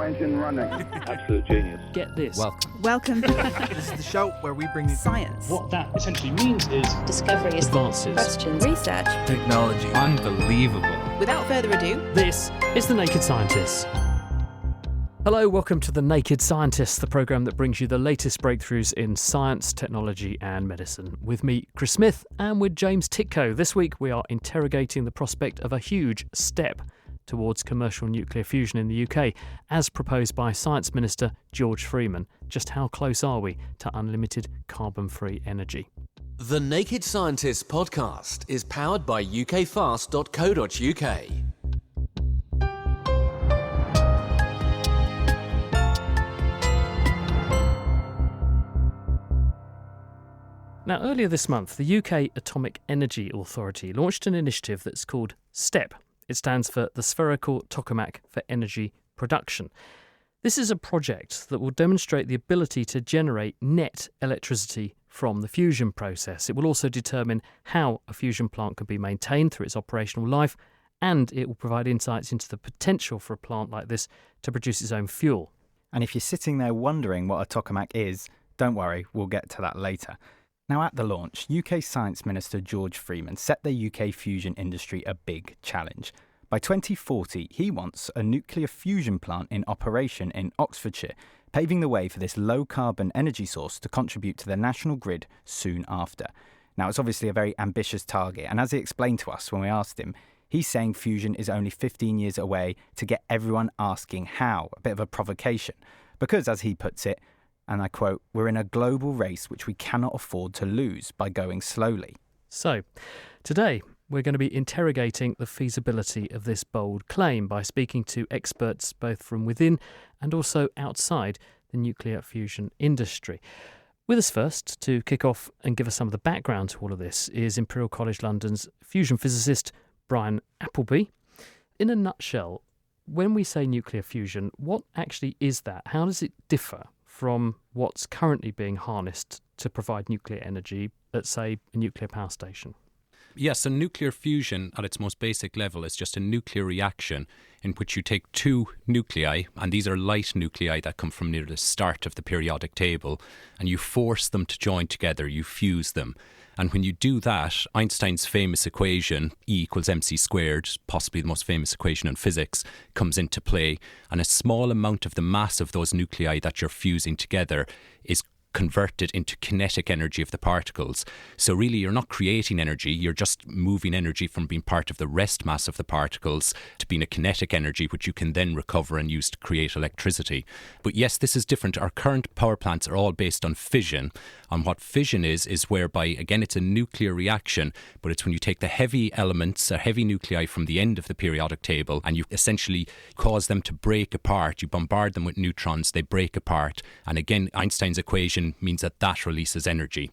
turbo engine running. Absolute genius. Get this. Welcome. This is the show where we bring you Science. What that essentially means is discoveries, Advances. questions, Research. technology. Unbelievable. Without further ado, This is The Naked Scientists. Hello, welcome to The Naked Scientists, the programme that brings you the latest breakthroughs in science, technology and medicine. With me, Chris Smith, and with James Titko. This week we are interrogating the prospect of a huge step towards commercial nuclear fusion in the UK, as proposed by Science Minister George Freeman. Just how close are we to unlimited carbon-free energy? The Naked Scientists podcast is powered by ukfast.co.uk. Now, earlier this month, the UK Atomic Energy Authority launched an initiative that's called STEP. It stands for the Spherical Tokamak for Energy Production. This is a project that will demonstrate the ability to generate net electricity from the fusion process. It will also determine how a fusion plant can be maintained through its operational life, and it will provide insights into the potential for a plant like this to produce its own fuel. And if you're sitting there wondering what a tokamak is, don't worry, we'll get to that later. Now, at the launch, UK Science Minister George Freeman set the UK fusion industry a big challenge. By 2040, he wants a nuclear fusion plant in operation in Oxfordshire, paving the way for this low-carbon energy source to contribute to the national grid soon after. Now, it's obviously a very ambitious target, and as he explained to us when we asked him, he's saying fusion is only 15 years away to get everyone asking how, a bit of a provocation. Because, as he puts it, and I quote, "We're in a global race which we cannot afford to lose by going slowly." So, today we're going to be interrogating the feasibility of this bold claim by speaking to experts both from within and also outside the nuclear fusion industry. With us first to kick off and give us some of the background to all of this is Imperial College London's fusion physicist Brian Appleby. In a nutshell, when we say nuclear fusion, what actually is that? How does it differ from what's currently being harnessed to provide nuclear energy at, say, a nuclear power station? Yes, so nuclear fusion at its most basic level is just a nuclear reaction in which you take two nuclei, and these are light nuclei that come from near the start of the periodic table, and you force them to join together, you fuse them. And when you do that, Einstein's famous equation, E equals mc squared, possibly the most famous equation in physics, comes into play. And a small amount of the mass of those nuclei that you're fusing together is converted into kinetic energy of the particles. So really you're not creating energy, you're just moving energy from being part of the rest mass of the particles to being a kinetic energy which you can then recover and use to create electricity. But yes, this is different. Our current power plants are all based on fission. And what fission is whereby, again, it's a nuclear reaction, but it's when you take the heavy elements, or heavy nuclei from the end of the periodic table, and you essentially cause them to break apart. You bombard them with neutrons, they break apart. And again, Einstein's equation means that releases energy.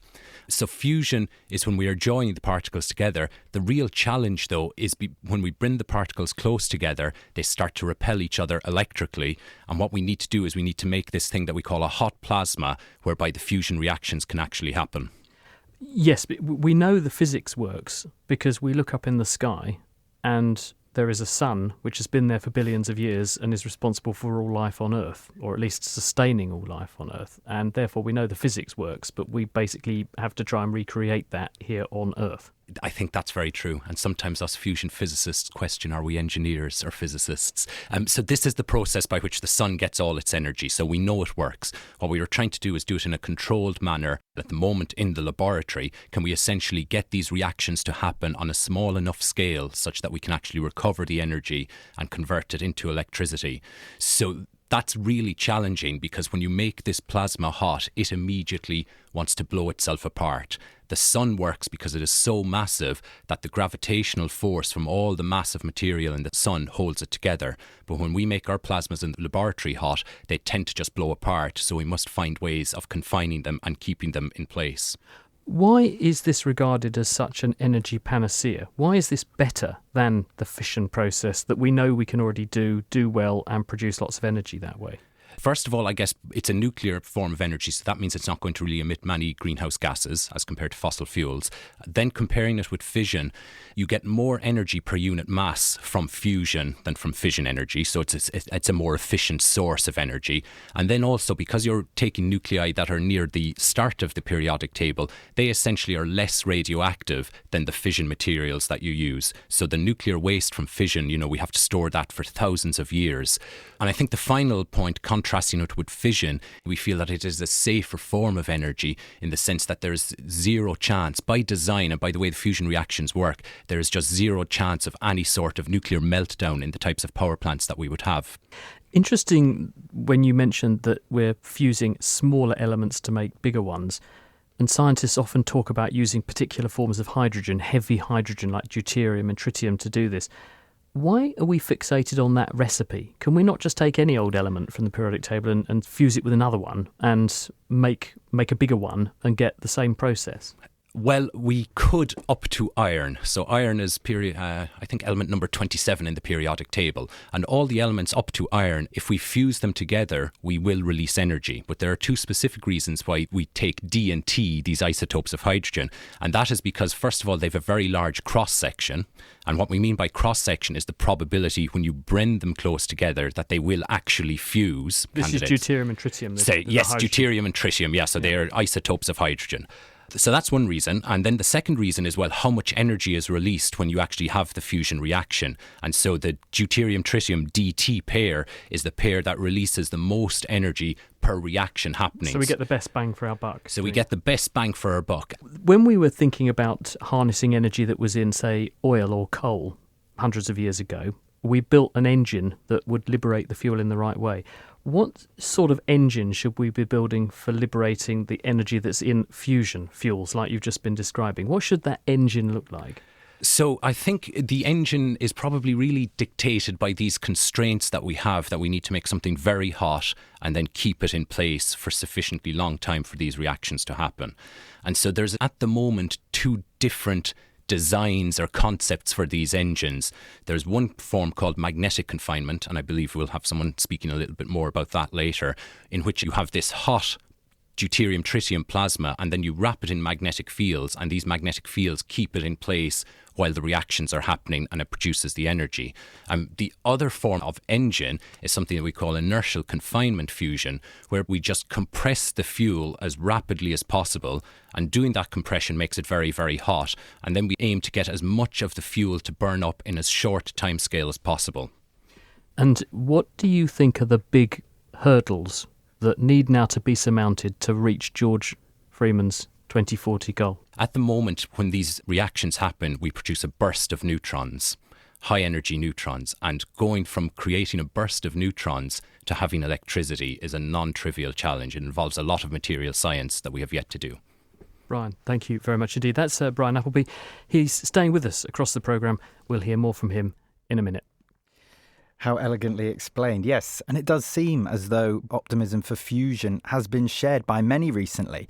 So fusion is when we are joining the particles together. The real challenge, though, is when we bring the particles close together, they start to repel each other electrically. And what we need to do is we need to make this thing that we call a hot plasma, whereby the fusion reactions can actually happen. Yes, but we know the physics works because we look up in the sky and there is a sun which has been there for billions of years and is responsible for all life on Earth, or at least sustaining all life on Earth. And therefore we know the physics works, but we basically have to try and recreate that here on Earth. I think that's very true. And sometimes us fusion physicists question, are we engineers or physicists? So this is the process by which the sun gets all its energy. So we know it works. What we are trying to do is do it in a controlled manner. At the moment in the laboratory, can we essentially get these reactions to happen on a small enough scale such that we can actually recover the energy and convert it into electricity? So that's really challenging because when you make this plasma hot, it immediately wants to blow itself apart. The sun works because it is so massive that the gravitational force from all the massive material in the sun holds it together. But when we make our plasmas in the laboratory hot, they tend to just blow apart. So we must find ways of confining them and keeping them in place. Why is this regarded as such an energy panacea? Why is this better than the fission process that we know we can already do well and produce lots of energy that way? First of all, I guess it's a nuclear form of energy, so that means it's not going to really emit many greenhouse gases as compared to fossil fuels. Then comparing it with fission, you get more energy per unit mass from fusion than from fission energy, so it's a more efficient source of energy. And then also, because you're taking nuclei that are near the start of the periodic table, they essentially are less radioactive than the fission materials that you use. So the nuclear waste from fission, we have to store that for thousands of years. And I think the final point, contrasting it with fission, we feel that it is a safer form of energy in the sense that there's zero chance, by design and by the way the fusion reactions work, there is just zero chance of any sort of nuclear meltdown in the types of power plants that we would have. Interesting when you mentioned that we're fusing smaller elements to make bigger ones. And scientists often talk about using particular forms of hydrogen, heavy hydrogen like deuterium and tritium, to do this. Why are we fixated on that recipe? Can we not just take any old element from the periodic table and fuse it with another one and make a bigger one and get the same process? Well, we could up to iron. So iron is I think element number 27 in the periodic table. And all the elements up to iron, if we fuse them together, we will release energy. But there are two specific reasons why we take D and T, these isotopes of hydrogen. And that is because, first of all, they have a very large cross-section. And what we mean by cross-section is the probability when you bring them close together that they will actually fuse. This is deuterium and tritium. Yes, deuterium and tritium. Yeah, so they are isotopes of hydrogen. So that's one reason. And then the second reason is, well, how much energy is released when you actually have the fusion reaction. And so the deuterium-tritium DT pair is the pair that releases the most energy per reaction happening. So we get the best bang for our buck. So we get the best bang for our buck. When we were thinking about harnessing energy that was in, say, oil or coal hundreds of years ago, we built an engine that would liberate the fuel in the right way. What sort of engine should we be building for liberating the energy that's in fusion fuels, like you've just been describing? What should that engine look like? So I think the engine is probably really dictated by these constraints that we have, that we need to make something very hot and then keep it in place for sufficiently long time for these reactions to happen. And so there's at the moment two different designs or concepts for these engines. There's one form called magnetic confinement, and I believe we'll have someone speaking a little bit more about that later, in which you have this hot deuterium-tritium plasma and then you wrap it in magnetic fields, and these magnetic fields keep it in place while the reactions are happening and it produces the energy. The other form of engine is something that we call inertial confinement fusion, where we just compress the fuel as rapidly as possible, and doing that compression makes it very, very hot, and then we aim to get as much of the fuel to burn up in as short a time scale as possible. And what do you think are the big hurdles that need now to be surmounted to reach George Freeman's 2040 goal? At the moment, when these reactions happen, we produce a burst of neutrons, high energy neutrons, and going from creating a burst of neutrons to having electricity is a non-trivial challenge. It involves a lot of material science that we have yet to do. Brian, thank you very much indeed. That's Brian Appleby. He's staying with us across the programme. We'll hear more from him in a minute. How elegantly explained, yes. And it does seem as though optimism for fusion has been shared by many recently.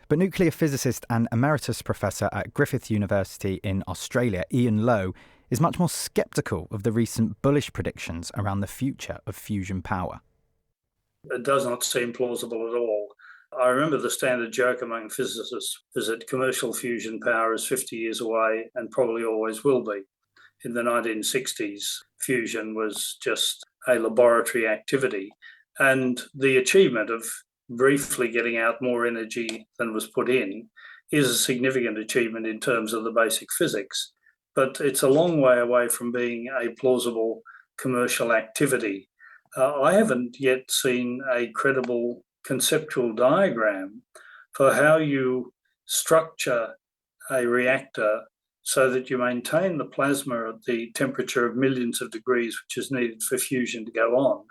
But nuclear physicist and emeritus professor at Griffith University in Australia, Ian Lowe, is much more sceptical of the recent bullish predictions around the future of fusion power. It does not seem plausible at all. I remember the standard joke among physicists is that commercial fusion power is 50 years away and probably always will be. In the 1960s, fusion was just a laboratory activity, and the achievement of briefly getting out more energy than was put in is a significant achievement in terms of the basic physics, but it's a long way away from being a plausible commercial activity. I haven't yet seen a credible conceptual diagram for how you structure a reactor so that you maintain the plasma at the temperature of millions of degrees, which is needed for fusion to go on,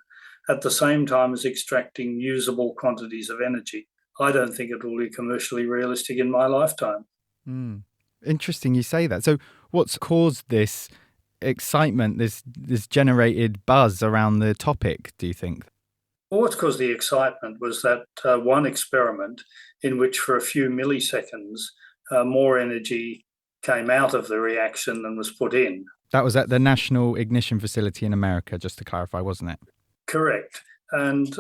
at the same time as extracting usable quantities of energy. I don't think it will be commercially realistic in my lifetime. Interesting you say that. So what's caused this excitement, this generated buzz around the topic, do you think? Well, what's caused the excitement was that one experiment in which for a few milliseconds more energy came out of the reaction than was put in. That was at the National Ignition Facility in America, just to clarify, wasn't it? Correct. And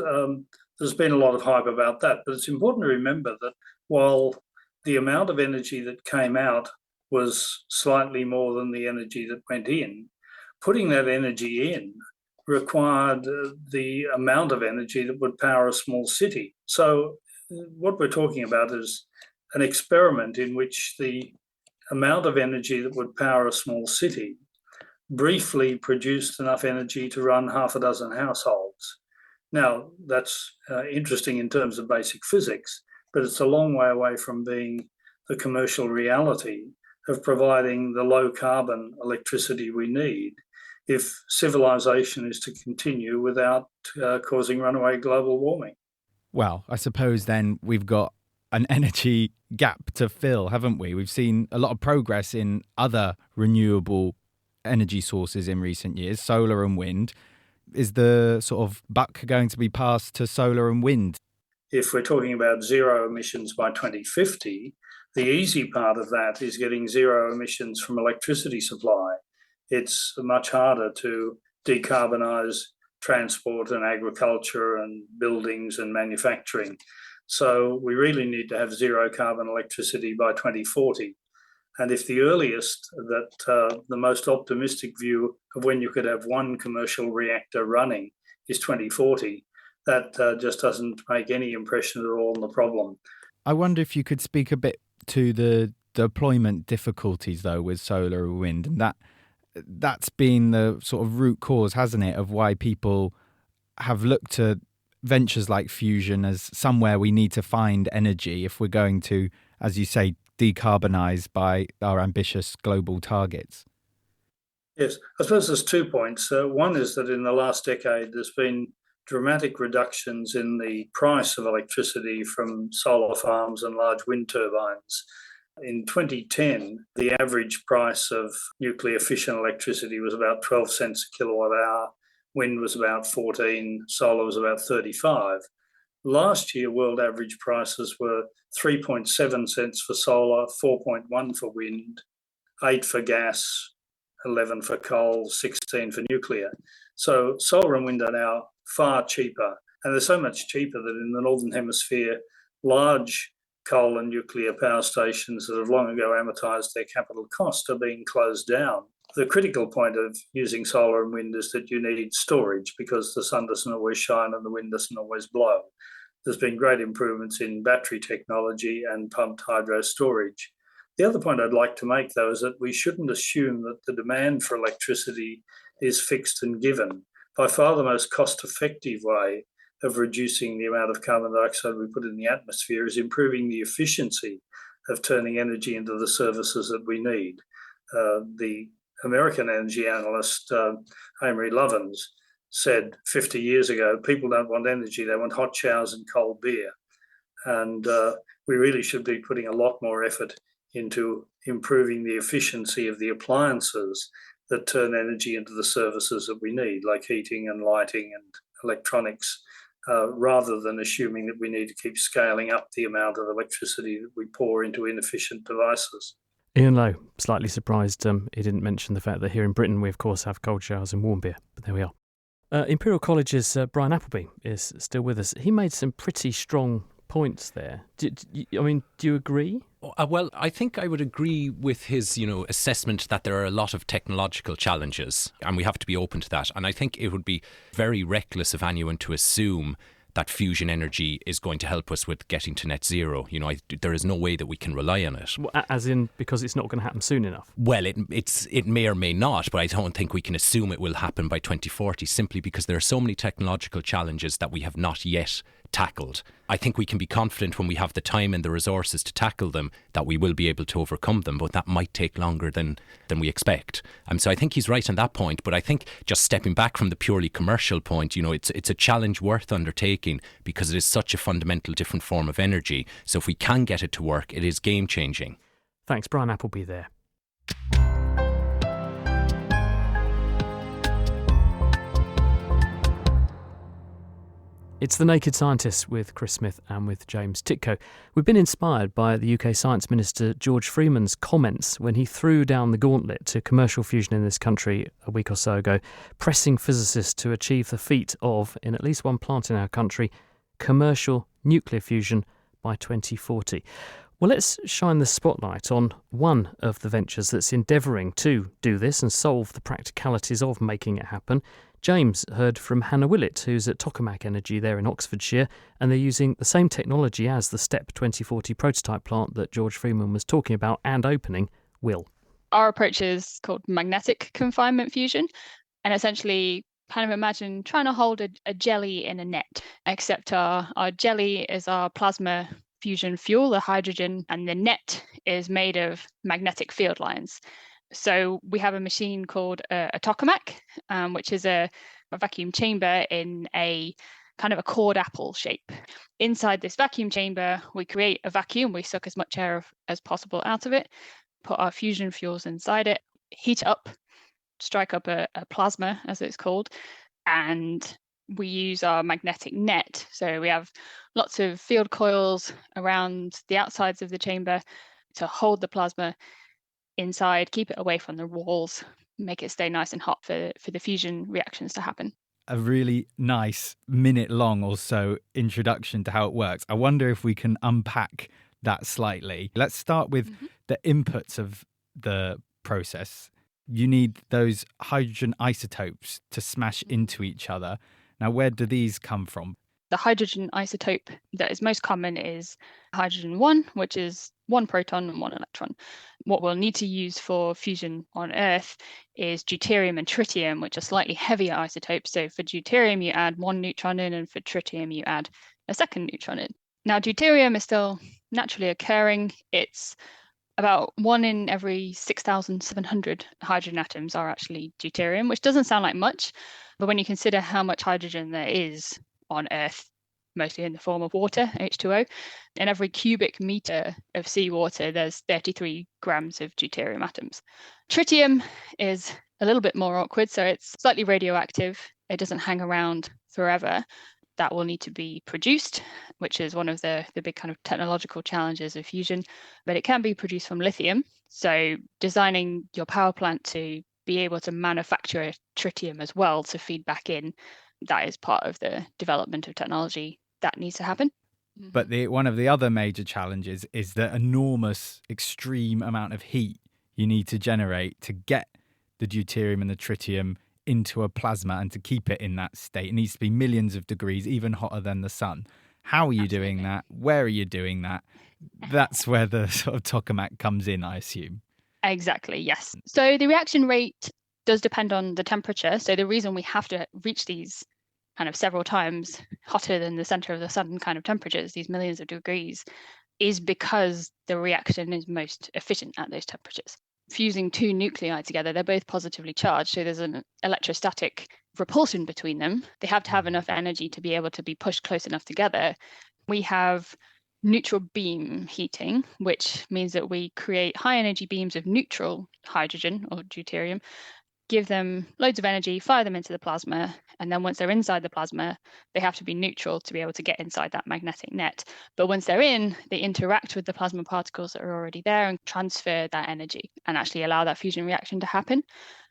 there's been a lot of hype about that. But it's important to remember that while the amount of energy that came out was slightly more than the energy that went in, putting that energy in required the amount of energy that would power a small city. So what we're talking about is an experiment in which the amount of energy that would power a small city briefly produced enough energy to run half a dozen households. Now, that's interesting in terms of basic physics, but it's a long way away from being the commercial reality of providing the low carbon electricity we need if civilization is to continue without causing runaway global warming. Well, I suppose then we've got an energy gap to fill, haven't we? We've seen a lot of progress in other renewable energy sources in recent years, solar and wind. Is the sort of buck going to be passed to solar and wind? If we're talking about zero emissions by 2050, the easy part of that is getting zero emissions from electricity supply. It's much harder to decarbonise transport and agriculture and buildings and manufacturing. So we really need to have zero carbon electricity by 2040. And if the earliest, the most optimistic view of when you could have one commercial reactor running is 2040, that just doesn't make any impression at all on the problem. I wonder if you could speak a bit to the deployment difficulties, though, with solar and wind. And that's been the sort of root cause, hasn't it, of why people have looked to ventures like fusion as somewhere we need to find energy if we're going to, as you say, decarbonise by our ambitious global targets. Yes, I suppose there's 2 points. One is that in the last decade, there's been dramatic reductions in the price of electricity from solar farms and large wind turbines. In 2010, the average price of nuclear fission electricity was about 12 cents a kilowatt hour. Wind was about 14, solar was about 35. Last year, world average prices were 3.7 cents for solar, 4.1 for wind, 8 for gas, 11 for coal, 16 for nuclear. So solar and wind are now far cheaper. And they're so much cheaper that in the Northern Hemisphere, large coal and nuclear power stations that have long ago amortised their capital cost are being closed down. The critical point of using solar and wind is that you need storage because the sun doesn't always shine and the wind doesn't always blow. There's been great improvements in battery technology and pumped hydro storage. The other point I'd like to make, though, is that we shouldn't assume that the demand for electricity is fixed and given. By far the most cost-effective way of reducing the amount of carbon dioxide we put in the atmosphere is improving the efficiency of turning energy into the services that we need. The American energy analyst Amory Lovins said 50 years ago, people don't want energy, they want hot showers and cold beer. And we really should be putting a lot more effort into improving the efficiency of the appliances that turn energy into the services that we need, like heating and lighting and electronics, rather than assuming that we need to keep scaling up the amount of electricity that we pour into inefficient devices. Ian Lowe, slightly surprised he didn't mention the fact that here in Britain we of course have cold showers and warm beer, but there we are. Imperial College's Brian Appleby is still with us. He made some pretty strong points there. Do you agree? Well, I think I would agree with his, assessment that there are a lot of technological challenges and we have to be open to that. And I think it would be very reckless of anyone to assume that fusion energy is going to help us with getting to net zero. There is no way that we can rely on it. Well, as in, because it's not going to happen soon enough? Well, it may or may not, but I don't think we can assume it will happen by 2040 simply because there are so many technological challenges that we have not yet tackled. I think we can be confident when we have the time and the resources to tackle them that we will be able to overcome them, but that might take longer than we expect. So I think he's right on that point, but I think just stepping back from the purely commercial point, it's a challenge worth undertaking because it is such a fundamental different form of energy. So if we can get it to work, it is game changing. Thanks, Brian Appleby there. It's The Naked Scientists with Chris Smith and with James Titko. We've been inspired by the UK Science Minister George Freeman's comments when he threw down the gauntlet to commercial fusion in this country a week or so ago, pressing physicists to achieve the feat of, in at least one plant in our country, commercial nuclear fusion by 2040. Well, let's shine the spotlight on one of the ventures that's endeavouring to do this and solve the practicalities of making it happen. James heard from Hannah Willett, who's at Tokamak Energy there in Oxfordshire, and they're using the same technology as the STEP 2040 prototype plant that George Freeman was talking about and opening will. Our approach is called magnetic confinement fusion, and essentially kind of imagine trying to hold a jelly in a net, except our jelly is our plasma fusion fuel, the hydrogen, and the net is made of magnetic field lines. So we have a machine called a tokamak, which is a vacuum chamber in a kind of a cord apple shape. Inside this vacuum chamber, we create a vacuum. We suck as much air as possible out of it, put our fusion fuels inside it, heat up, strike up a plasma, as it's called, and we use our magnetic net. So we have lots of field coils around the outsides of the chamber to hold the plasma inside, keep it away from the walls, make it stay nice and hot for the fusion reactions to happen. A really nice minute-long or so introduction to how it works. I wonder if we can unpack that slightly. Let's start with the inputs of the process. You need those hydrogen isotopes to smash into each other. Now, where do these come from? The hydrogen isotope that is most common is hydrogen 1, which is 1 proton and 1 electron. What we'll need to use for fusion on Earth is deuterium and tritium, which are slightly heavier isotopes. So for deuterium, you add 1 neutron in, and for tritium, you add a second neutron in. Now, deuterium is still naturally occurring. It's about 1 in every 6,700 hydrogen atoms are actually deuterium, which doesn't sound like much, but when you consider how much hydrogen there is on Earth, mostly in the form of water, H2O, in every cubic meter of seawater, there's 33 grams of deuterium atoms. Tritium is a little bit more awkward, so it's slightly radioactive. It doesn't hang around forever. That will need to be produced, which is one of the big kind of technological challenges of fusion, but it can be produced from lithium. So designing your power plant to be able to manufacture tritium as well to feed back in, that is part of the development of technology that needs to happen. But one of the other major challenges is the enormous, extreme amount of heat you need to generate to get the deuterium and the tritium into a plasma and to keep it in that state. It needs to be millions of degrees, even hotter than the sun. How are you doing that? Where are you doing that? That's where the sort of tokamak comes in, I assume. Exactly, yes. So the reaction rate does depend on the temperature. So the reason we have to reach these kind of several times hotter than the center of the sun kind of temperatures, these millions of degrees, is because the reaction is most efficient at those temperatures. Fusing 2 nuclei together, they're both positively charged, so there's an electrostatic repulsion between them. They have to have enough energy to be able to be pushed close enough together. We have neutral beam heating, which means that we create high energy beams of neutral hydrogen or deuterium, give them loads of energy, fire them into the plasma, and then once they're inside the plasma, they have to be neutral to be able to get inside that magnetic net. But once they're in, they interact with the plasma particles that are already there and transfer that energy and actually allow that fusion reaction to happen.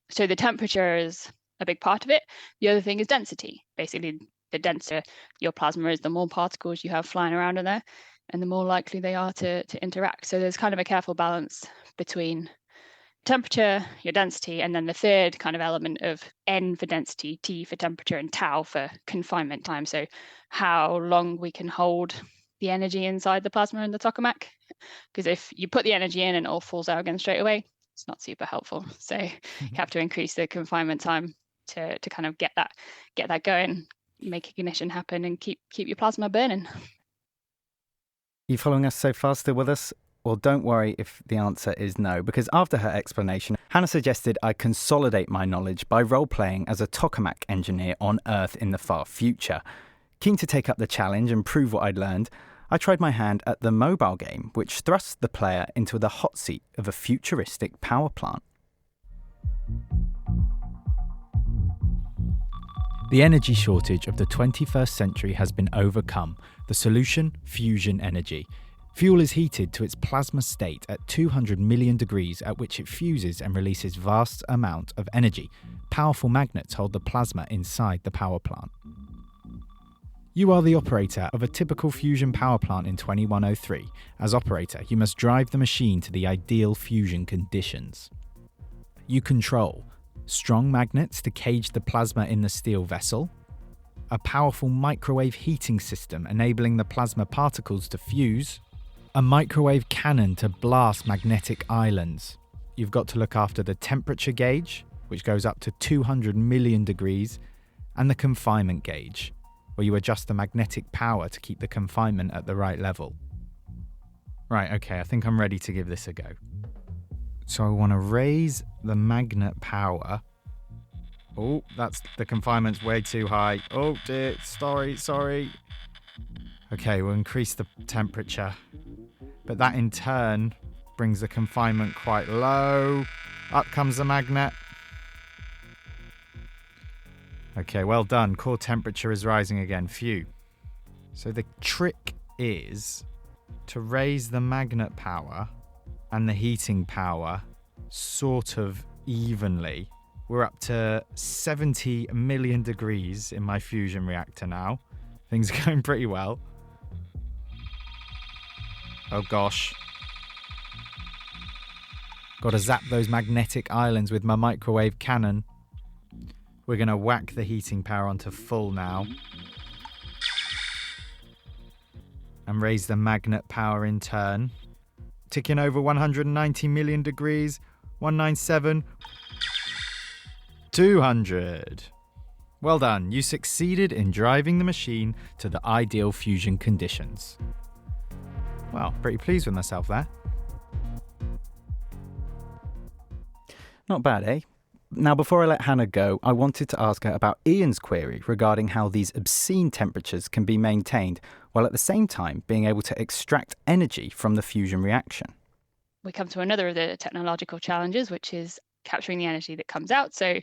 So the temperature is a big part of it. The other thing is density. Basically, the denser your plasma is, the more particles you have flying around in there, and the more likely they are to interact. So there's kind of a careful balance between temperature, your density, and then the third kind of element of N for density, T for temperature, and tau for confinement time. So how long we can hold the energy inside the plasma and the tokamak. Because if you put the energy in and it all falls out again straight away, it's not super helpful. So you have to increase the confinement time to kind of get that going, make ignition happen, and keep your plasma burning. You following us so far, still with us? Well, don't worry if the answer is no, because after her explanation, Hannah suggested I consolidate my knowledge by role-playing as a tokamak engineer on Earth in the far future. Keen to take up the challenge and prove what I'd learned, I tried my hand at the mobile game, which thrusts the player into the hot seat of a futuristic power plant. The energy shortage of the 21st century has been overcome. The solution? Fusion energy. Fuel is heated to its plasma state at 200 million degrees, at which it fuses and releases vast amount of energy. Powerful magnets hold the plasma inside the power plant. You are the operator of a typical fusion power plant in 2103. As operator, you must drive the machine to the ideal fusion conditions. You control strong magnets to cage the plasma in the steel vessel, a powerful microwave heating system enabling the plasma particles to fuse, a microwave cannon to blast magnetic islands. You've got to look after the temperature gauge, which goes up to 200 million degrees, and the confinement gauge, where you adjust the magnetic power to keep the confinement at the right level. Right, okay, I think I'm ready to give this a go. So I want to raise the magnet power. Oh, that's the confinement's way too high. Oh dear, sorry. Okay, we'll increase the temperature. But that in turn brings the confinement quite low. Up comes the magnet. Okay, well done. Core temperature is rising again. Phew. So the trick is to raise the magnet power and the heating power sort of evenly. We're up to 70 million degrees in my fusion reactor now. Things are going pretty well. Oh gosh. Gotta zap those magnetic islands with my microwave cannon. We're gonna whack the heating power onto full now. And raise the magnet power in turn. Ticking over 190 million degrees. 197. 200. Well done, you succeeded in driving the machine to the ideal fusion conditions. Well, pretty pleased with myself there. Not bad, eh? Now, before I let Hannah go, I wanted to ask her about Ian's query regarding how these obscene temperatures can be maintained while at the same time being able to extract energy from the fusion reaction. We come to another of the technological challenges, which is capturing the energy that comes out. So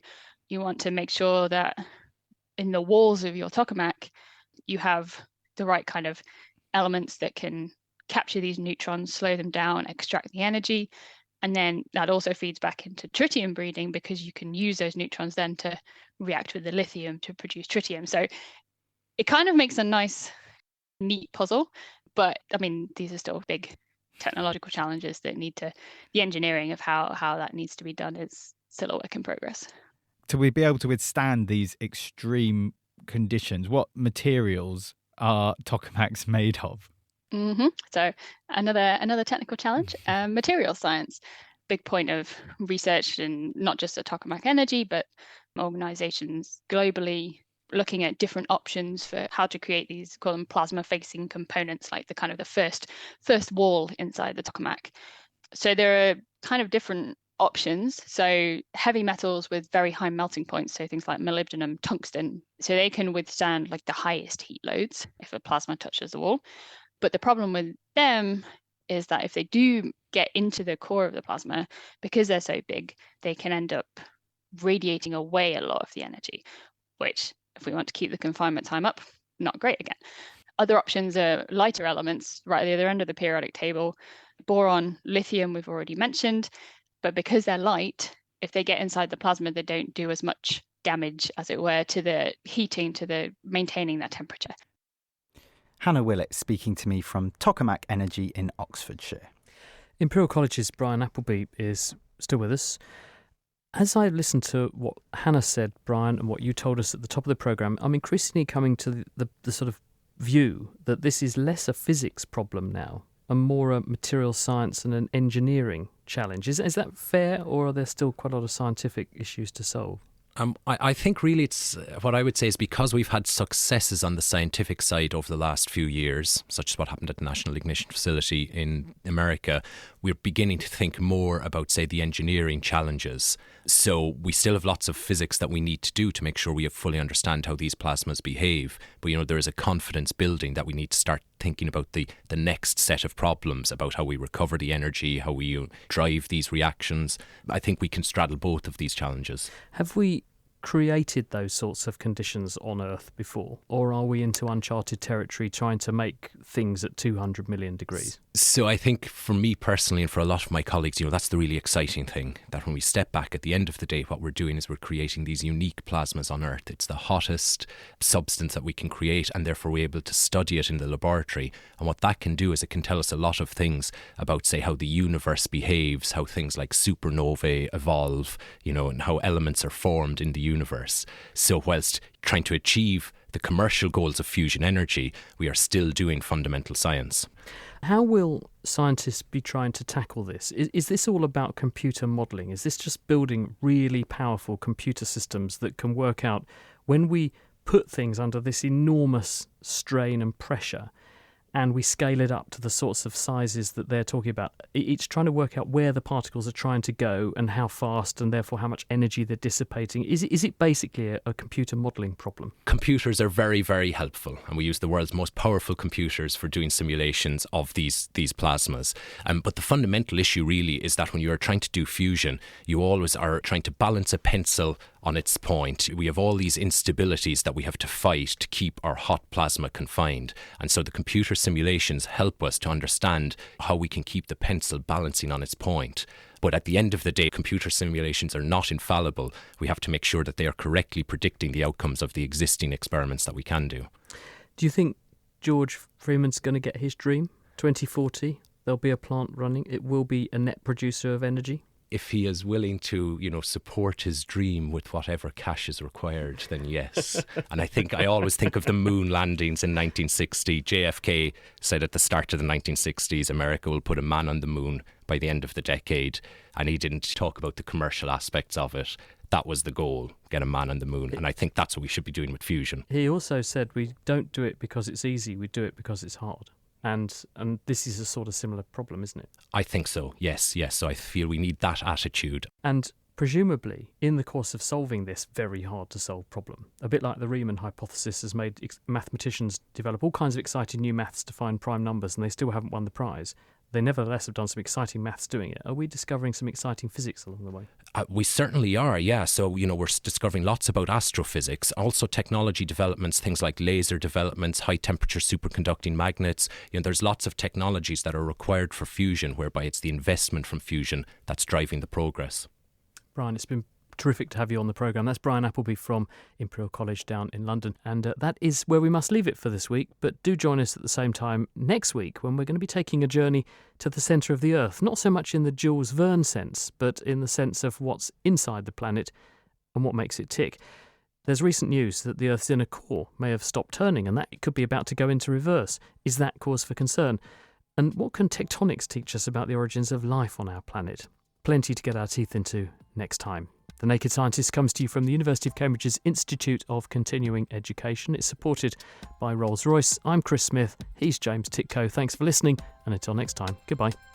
you want to make sure that in the walls of your tokamak, you have the right kind of elements that can capture these neutrons, slow them down, extract the energy. And then that also feeds back into tritium breeding, because you can use those neutrons then to react with the lithium to produce tritium. So it kind of makes a nice, neat puzzle. But I mean, these are still big technological challenges that need to, the engineering of how that needs to be done is still a work in progress. To be able to withstand these extreme conditions, what materials are tokamaks made of? So another technical challenge, material science. Big point of research, and not just at Tokamak Energy, but organizations globally looking at different options for how to create these, call them plasma-facing components, like the kind of the first wall inside the tokamak. So there are kind of different options. So heavy metals with very high melting points, so things like molybdenum, tungsten, so they can withstand like the highest heat loads if a plasma touches the wall. But the problem with them is that if they do get into the core of the plasma, because they're so big, they can end up radiating away a lot of the energy, which, if we want to keep the confinement time up, not great again. Other options are lighter elements right at the other end of the periodic table. Boron, lithium, we've already mentioned, but because they're light, if they get inside the plasma, they don't do as much damage, as it were, to the heating, to the maintaining that temperature. Hannah Willett speaking to me from Tokamak Energy in Oxfordshire. Imperial College's Brian Appleby is still with us. As I listened to what Hannah said, Brian, and what you told us at the top of the programme, I'm increasingly coming to the sort of view that this is less a physics problem now and more a material science and an engineering challenge. Is that fair, or are there still quite a lot of scientific issues to solve? I think really it's what I would say is because we've had successes on the scientific side over the last few years, such as what happened at the National Ignition Facility in America, we're beginning to think more about, say, the engineering challenges. So we still have lots of physics that we need to do to make sure we fully understand how these plasmas behave. But, there is a confidence building that we need to start thinking about the next set of problems, about how we recover the energy, how we drive these reactions. I think we can straddle both of these challenges. Have we created those sorts of conditions on Earth before? Or are we into uncharted territory trying to make things at 200 million degrees? So I think for me personally and for a lot of my colleagues, that's the really exciting thing, that when we step back at the end of the day, what we're doing is we're creating these unique plasmas on Earth. It's the hottest substance that we can create, and therefore we're able to study it in the laboratory. And what that can do is it can tell us a lot of things about, say, how the universe behaves, how things like supernovae evolve, and how elements are formed in the universe. So whilst trying to achieve the commercial goals of fusion energy, we are still doing fundamental science. How will scientists be trying to tackle this? Is this all about computer modelling? Is this just building really powerful computer systems that can work out when we put things under this enormous strain and pressure and we scale it up to the sorts of sizes that they're talking about? It's trying to work out where the particles are trying to go and how fast, and therefore how much energy they're dissipating. Is it basically a computer modelling problem? Computers are very, very helpful, and we use the world's most powerful computers for doing simulations of these plasmas. But the fundamental issue really is that when you are trying to do fusion, you always are trying to balance a pencil on its point. We have all these instabilities that we have to fight to keep our hot plasma confined. And so the computer simulations help us to understand how we can keep the pencil balancing on its point. But at the end of the day, computer simulations are not infallible. We have to make sure that they are correctly predicting the outcomes of the existing experiments that we can do. Do you think George Freeman's going to get his dream? 2040, there'll be a plant running. It will be a net producer of energy? If he is willing to, support his dream with whatever cash is required, then yes. And I always think of the moon landings in 1960. JFK said at the start of the 1960s, America will put a man on the moon by the end of the decade. And he didn't talk about the commercial aspects of it. That was the goal, get a man on the moon. And I think that's what we should be doing with fusion. He also said we don't do it because it's easy, we do it because it's hard. And this is a sort of similar problem, isn't it? I think so, yes. So I feel we need that attitude. And presumably, in the course of solving this very hard-to-solve problem, a bit like the Riemann hypothesis has made mathematicians develop all kinds of exciting new maths to find prime numbers, and they still haven't won the prize. They nevertheless have done some exciting maths doing it. Are we discovering some exciting physics along the way? We certainly are, yeah. So, we're discovering lots about astrophysics, also technology developments, things like laser developments, high-temperature superconducting magnets. There's lots of technologies that are required for fusion, whereby it's the investment from fusion that's driving the progress. Brian, it's been terrific to have you on the programme. That's Brian Appleby from Imperial College down in London. And that is where we must leave it for this week. But do join us at the same time next week when we're going to be taking a journey to the centre of the Earth. Not so much in the Jules Verne sense, but in the sense of what's inside the planet and what makes it tick. There's recent news that the Earth's inner core may have stopped turning and that it could be about to go into reverse. Is that cause for concern? And what can tectonics teach us about the origins of life on our planet? Plenty to get our teeth into next time. The Naked Scientist comes to you from the University of Cambridge's Institute of Continuing Education. It's supported by Rolls-Royce. I'm Chris Smith. He's James Titko. Thanks for listening. And until next time, goodbye.